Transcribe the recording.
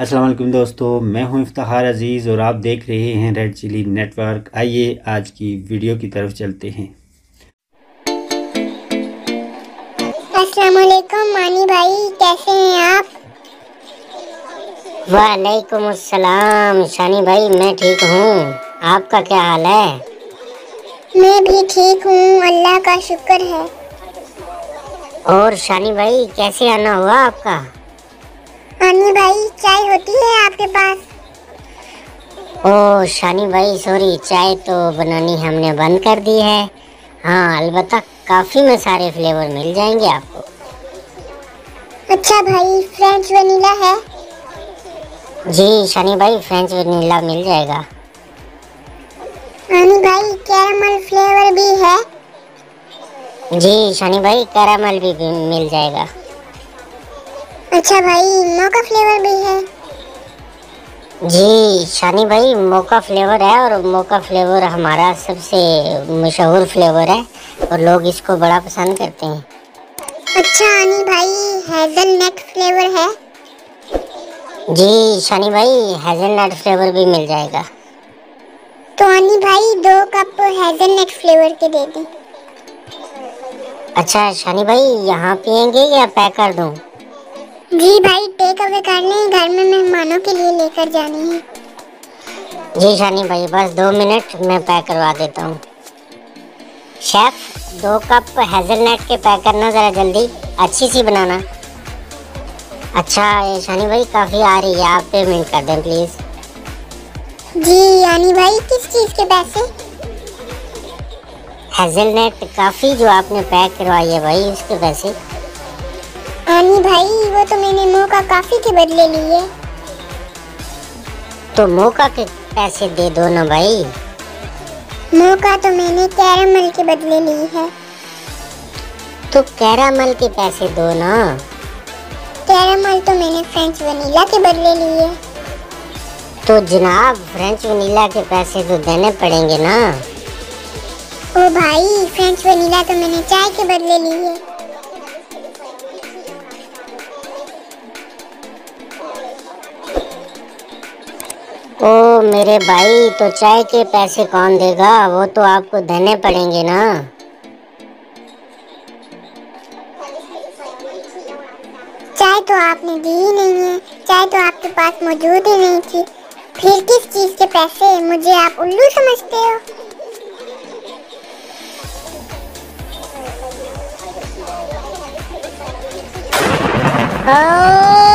अस्सलाम वालेकुम दोस्तों, मैं हूं इफ्तिखार अजीज़ और आप देख रहे हैं रेड चिली नेटवर्क। आइए आज की वीडियो की तरफ चलते हैं। अस्सलाम वालेकुम मानी भाई, कैसे हैं आप? वालेकुम अस्सलाम शानी भाई, मैं ठीक हूँ। आपका क्या हाल है? मैं भी ठीक हूँ, अल्लाह का शुक्र है। और शानी भाई, कैसे आना हुआ आपका? मानी भाई, चाय होती है आपके पास? ओ शानी भाई सॉरी, चाय तो बनानी हमने बंद कर दी है। हाँ अलबत्ता काफ़ी में सारे फ्लेवर मिल जाएंगे आपको। अच्छा भाई, फ्रेंच वनीला है? जी शानी भाई, फ्रेंच वनीला मिल जाएगा। मानी भाई, कैरामल फ्लेवर भी है? जी शानी भाई, कैरामल भी मिल जाएगा। अच्छा भाई, मोका फ्लेवर भी है? जी शानी भाई, मोका फ्लेवर है और मोका फ्लेवर हमारा सबसे मशहूर फ्लेवर है और लोग इसको बड़ा पसंद करते हैं। अच्छा आनी भाई, हेज़लनट फ्लेवर है? जी शानी भाई, हेज़लनट फ्लेवर भी मिल जाएगा। तो आनी भाई 2 कप हेज़लनट फ्लेवर के दे दें। अच्छा शानी भाई, यहाँ पियेंगे या पैक कर दूँ? जी भाई, टेक अवे कर लें, घर में मेहमानों के लिए लेकर जाने हैं। जी शानी भाई, बस 2 मिनट में पैक करवा देता हूँ। शेफ, 2 कप हेज़लनट के पैक करना ज़रा जल्दी, अच्छी सी बनाना। अच्छा ये शानी भाई काफ़ी आ रही है, आप पेमेंट कर दें प्लीज़। जी आनी भाई, किस चीज़ के पैसे? हेज़लनट काफ़ी जो आपने पैक करवाई है भाई, उसके पैसे। आनी भाई, वो तो मैंने मोका कॉफी के बदले लिए। तो मोका के पैसे दे दो ना भाई। मोका तो मैंने कैरामल के बदले ली है। तो कैरामल के पैसे दो ना। कैरामल तो मैंने फ्रेंच वनीला के बदले लिए। तो जनाब, फ्रेंच वनीला के पैसे तो देने पड़ेंगे ना। ओ भाई, फ्रेंच वनीला तो मैंने चाय के बदले ली है। ओ मेरे भाई, तो चाय के पैसे कौन देगा? वो तो आपको देने पड़ेंगे ना। चाय तो आपने दी ही नहीं है, चाय तो आपके पास मौजूद ही नहीं थी। फिर किस चीज़ के पैसे? मुझे आप उल्लू समझते हो? ओ